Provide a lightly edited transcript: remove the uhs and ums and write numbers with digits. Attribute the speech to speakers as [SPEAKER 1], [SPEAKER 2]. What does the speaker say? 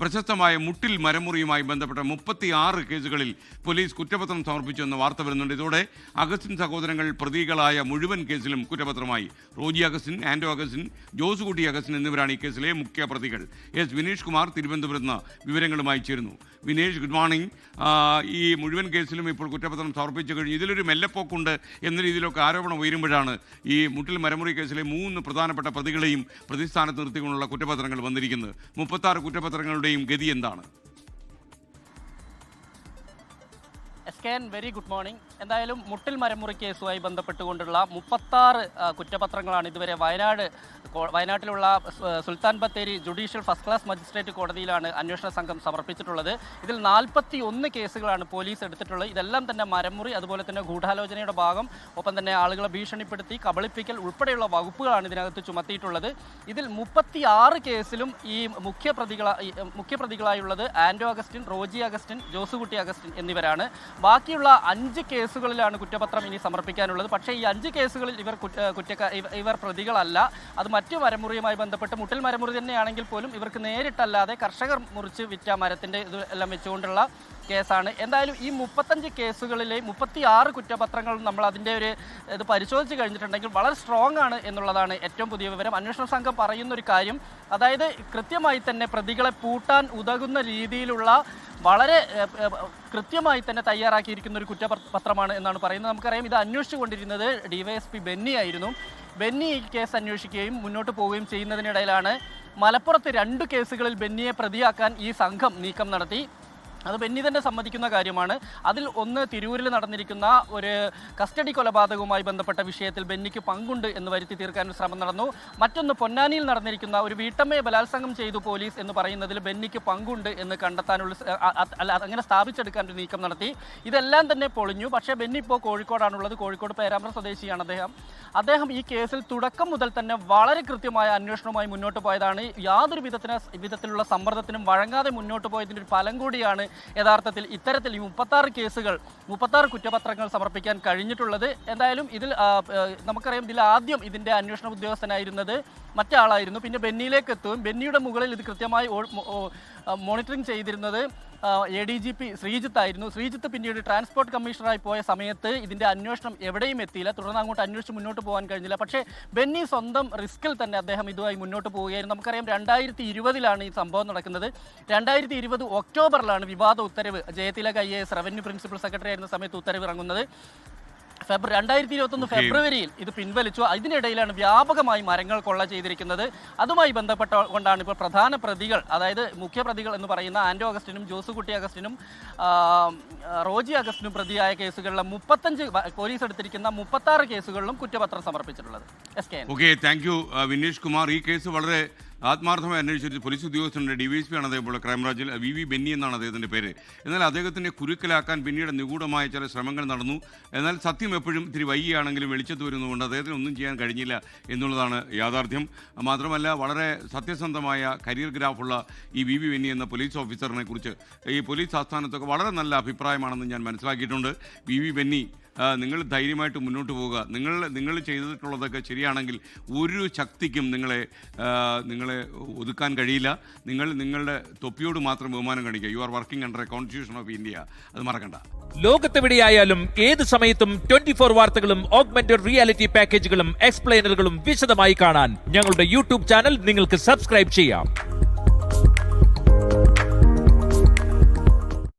[SPEAKER 1] പ്രശസ്തമായ മുട്ടിൽ മരമുറിയുമായി ബന്ധപ്പെട്ട 36 കേസുകളിൽ പോലീസ് കുറ്റപത്രം സമർപ്പിച്ചു എന്ന വാർത്ത വരുന്നുണ്ട്. ഇതോടെ അഗസ്റ്റിൻ സഹോദരങ്ങൾ പ്രതികളായ മുഴുവൻ കേസിലും കുറ്റപത്രമായി. റോജി അഗസ്റ്റിൻ, ആൻഡോ അഗസ്റ്റിൻ, ജോസുകുട്ടി അഗസ്റ്റിൻ എന്നിവരാണ് ഈ കേസിലെ മുഖ്യ പ്രതികൾ. എസ് വിനേഷ് കുമാർ തിരുവനന്തപുരത്ത് നിന്ന് വിവരങ്ങളുമായി ചേരുന്നു. Vinesh, good morning. ഈ മുഴുവൻ കേസിലും ഇപ്പോൾ കുറ്റപത്രം സമർപ്പിച്ചു കഴിഞ്ഞു. ഇതിലൊരു മെല്ലപ്പോക്കുണ്ട് എന്ന രീതിയിലൊക്കെ ആരോപണം ഉയരുമ്പോഴാണ് ഈ മുട്ടിൽ മരമുറി കേസിലെ 3 പ്രധാനപ്പെട്ട പ്രതികളെയും പ്രതിസ്ഥാനത്ത് നിർത്തിക്കൊണ്ടുള്ള കുറ്റപത്രങ്ങൾ വന്നിരിക്കുന്നത്. 36 കുറ്റപത്രങ്ങളുടെയും ഗതി എന്താണ്?
[SPEAKER 2] Very good morning. എന്തായാലും മുട്ടിൽ മരമുറി കേസുമായി ബന്ധപ്പെട്ടുകൊണ്ടുള്ള 36 കുറ്റപത്രങ്ങളാണ് ഇതുവരെ വയനാട്ടിലുള്ള Sultan Bathery judicial first class magistrate കോടതിയിലാണ് അന്വേഷണ സംഘം സമർപ്പിച്ചിട്ടുള്ളത്. ഇതിൽ 41 കേസുകളാണ് പോലീസ് എടുത്തിട്ടുള്ളത്. ഇതെല്ലാം തന്നെ മരമുറി, അതുപോലെ തന്നെ ഗൂഢാലോചനയുടെ ഭാഗം, ഒപ്പം തന്നെ ആളുകളെ ഭീഷണിപ്പെടുത്തി കബളിപ്പിക്കൽ ഉൾപ്പെടെയുള്ള വകുപ്പുകളാണ് ഇതിനകത്ത് ചുമത്തിയിട്ടുള്ളത്. ഇതിൽ 36 കേസിലും ഈ മുഖ്യപ്രതികളായുള്ളത് ആൻഡോ അഗസ്റ്റിൻ, റോജി അഗസ്റ്റിൻ, ജോസുകുട്ടി അഗസ്റ്റിൻ എന്നിവരാണ്. ബാക്കിയുള്ള 5 കേസുകളിലാണ് കുറ്റപത്രം ഇനി സമർപ്പിക്കാനുള്ളത്. പക്ഷേ ഈ 5 കേസുകളിൽ ഇവർ പ്രതികളല്ല. അത് മറ്റു മരമുറിയുമായി ബന്ധപ്പെട്ട് മുട്ടിൽ മരമുറി തന്നെയാണെങ്കിൽ പോലും ഇവർക്ക് നേരിട്ടല്ലാതെ കർഷകർ മുറിച്ച് വിറ്റ മരത്തിൻ്റെ ഇത് എല്ലാം വെച്ചുകൊണ്ടുള്ള കേസാണ്. എന്തായാലും ഈ 35 കേസുകളിലെ 36 കുറ്റപത്രങ്ങൾ നമ്മൾ അതിൻ്റെ ഒരു ഇത് പരിശോധിച്ച് കഴിഞ്ഞിട്ടുണ്ടെങ്കിൽ വളരെ സ്ട്രോങ് ആണ് എന്നുള്ളതാണ് ഏറ്റവും പുതിയ വിവരം. അന്വേഷണ സംഘം പറയുന്നൊരു കാര്യം, അതായത് കൃത്യമായി തന്നെ പ്രതികളെ പൂട്ടാൻ ഉതകുന്ന രീതിയിലുള്ള വളരെ കൃത്യമായി തന്നെ തയ്യാറാക്കിയിരിക്കുന്ന ഒരു കുറ്റപത്രമാണ് എന്നാണ് പറയുന്നത്. നമുക്കറിയാം, ഇത് അന്വേഷിച്ചു കൊണ്ടിരുന്നത് DYSP ബെന്നി ആയിരുന്നു. ബെന്നി ഈ കേസ് അന്വേഷിക്കുകയും മുന്നോട്ട് പോവുകയും ചെയ്യുന്നതിനിടയിലാണ് മലപ്പുറത്ത് 2 കേസുകളിൽ ബെന്നിയെ പ്രതിയാക്കാൻ ഈ സംഘം നീക്കം നടത്തി. അത് ബെന്നി തന്നെ സമ്മതിക്കുന്ന കാര്യമാണ്. അതിൽ ഒന്ന് തിരൂരിൽ നടന്നിരിക്കുന്ന ഒരു കസ്റ്റഡി കൊലപാതകവുമായി ബന്ധപ്പെട്ട വിഷയത്തിൽ ബെന്നിക്ക് പങ്കുണ്ട് എന്ന് വരുത്തി തീർക്കാൻ ശ്രമം നടന്നു. മറ്റൊന്ന് പൊന്നാനിയിൽ നടന്നിരിക്കുന്ന ഒരു വീട്ടമ്മയെ ബലാത്സംഗം ചെയ്തു പോലീസ് എന്ന് പറയുന്നതിൽ ബെന്നിക്ക് പങ്കുണ്ട് എന്ന് കണ്ടെത്താനുള്ള അങ്ങനെ സ്ഥാപിച്ചെടുക്കാൻ ഒരു നീക്കം നടത്തി. ഇതെല്ലാം തന്നെ പൊളിഞ്ഞു. പക്ഷേ ബെന്നി ഇപ്പോൾ കോഴിക്കോടാണുള്ളത്. കോഴിക്കോട് പേരാമ്പ്ര സ്വദേശിയാണ് അദ്ദേഹം ഈ കേസിൽ തുടക്കം മുതൽ തന്നെ വളരെ കൃത്യമായ അന്വേഷണവുമായി മുന്നോട്ട് പോയതാണ്. യാതൊരു വിധത്തിലുള്ള സമ്മർദ്ദത്തിനും വഴങ്ങാതെ മുന്നോട്ട് പോയതിൻ്റെ ഒരു ഫലം കൂടിയാണ് യഥാർത്ഥത്തിൽ ഇത്തരത്തിൽ ഈ 36 കുറ്റപത്രങ്ങൾ സമർപ്പിക്കാൻ കഴിഞ്ഞിട്ടുള്ളത്. എന്തായാലും ഇതിൽ നമുക്കറിയാം, ഇതിൽ ആദ്യം ഇതിൻ്റെ അന്വേഷണ ഉദ്യോഗസ്ഥനായിരുന്നത് മറ്റാളായിരുന്നു. പിന്നെ ബെന്നിയിലേക്ക് എത്തും. ബെന്നിയുടെ മുകളിൽ ഇത് കൃത്യമായി മോണിറ്ററിംഗ് ചെയ്തിരുന്നത് ADGP ശ്രീജിത്ത് ആയിരുന്നു. ശ്രീജിത്ത് പിന്നീട് ട്രാൻസ്പോർട്ട് കമ്മീഷണറായി പോയ സമയത്ത് ഇതിൻ്റെ അന്വേഷണം എവിടെയും എത്തിയില്ല. തുടർന്ന് അങ്ങോട്ട് അന്വേഷിച്ച് മുന്നോട്ട് പോകാൻ കഴിഞ്ഞില്ല. പക്ഷേ ബെന്നി സ്വന്തം റിസ്കിൽ തന്നെ അദ്ദേഹം ഇതുമായി മുന്നോട്ട് പോവുകയായിരുന്നു. നമുക്കറിയാം, 2020 ഈ സംഭവം നടക്കുന്നത്. 2020 ഒക്ടോബറിലാണ് വിവാദ ഉത്തരവ്, Jayathilak IAS revenue principal secretary ആയിരുന്ന സമയത്ത് ഉത്തരവ് ഇറങ്ങുന്നത്. 2021 ഫെബ്രുവരിയിൽ ഇത് പിൻവലിച്ചു. ഇതിനിടയിലാണ് വ്യാപകമായി മരങ്ങൾ കൊള്ള ചെയ്തിരിക്കുന്നത്. അതുമായി ബന്ധപ്പെട്ടുകൊണ്ടാണ് ഇപ്പോൾ പ്രധാന പ്രതികൾ, അതായത് മുഖ്യപ്രതികൾ എന്ന് പറയുന്ന ആൻഡോ അഗസ്റ്റിനും ജോസുകുട്ടി അഗസ്റ്റിനും റോജി അഗസ്റ്റിനും പ്രതിയായ കേസുകളിലെ 35 പോലീസ് എടുത്തിരിക്കുന്ന 36 കേസുകളിലും കുറ്റപത്രം സമർപ്പിച്ചിട്ടുള്ളത്.
[SPEAKER 1] Okay, thank you Vinesh Kumar. ഈ കേസ് വളരെ ആത്മാർത്ഥമായി അന്വേഷിച്ചിട്ട് പോലീസ് ഉദ്യോഗസ്ഥനുണ്ട്. DYSP ആണ് അതേപോലെ ക്രൈംബ്രാഞ്ചിൽ VV ബെന്നി എന്നാണ് അദ്ദേഹത്തിൻ്റെ പേര്. എന്നാൽ അദ്ദേഹത്തിൻ്റെ കുരുക്കലാക്കാൻ പിന്നീട് നിഗൂഢമായ ചില ശ്രമങ്ങൾ നടന്നു. എന്നാൽ സത്യം എപ്പോഴും ഇത്തിരി വൈകിയാണെങ്കിലും വെളിച്ചത്ത് വരുന്നതുകൊണ്ട് അദ്ദേഹത്തിന് ഒന്നും ചെയ്യാൻ കഴിഞ്ഞില്ല എന്നുള്ളതാണ് യാഥാർത്ഥ്യം. മാത്രമല്ല, വളരെ സത്യസന്ധമായ കരിയർ ഗ്രാഫുള്ള ഈ VV ബെന്നി എന്ന പോലീസ് ഓഫീസറിനെ കുറിച്ച് ഈ പോലീസ് ആസ്ഥാനത്തൊക്കെ വളരെ നല്ല അഭിപ്രായമാണെന്ന് ഞാൻ മനസ്സിലാക്കിയിട്ടുണ്ട്. VV ബെന്നി, നിങ്ങൾ ധൈര്യമായിട്ട് മുന്നോട്ട് പോവുക. നിങ്ങൾ ചെയ്തിട്ടുള്ളതൊക്കെ ശരിയാണെങ്കിൽ ഒരു ശക്തിക്കും നിങ്ങളെ ഒതുക്കാൻ കഴിയില്ല. നിങ്ങളുടെ തൊപ്പിയോട് മാത്രം ബഹുമാനം കാണിക്കുക. You are working under A constitution of India. അത് മറക്കണ്ട.
[SPEAKER 3] ലോകത്തെവിടെയായാലും ഏത് സമയത്തും 24 വാർത്തകളും ഓഗ്മെന്റഡ് റിയാലിറ്റി പാക്കേജുകളും എക്സ്പ്ലെയിനറുകളും വിശദമായി കാണാൻ ഞങ്ങളുടെ YouTube ചാനൽ നിങ്ങൾക്ക് സബ്സ്ക്രൈബ് ചെയ്യാം.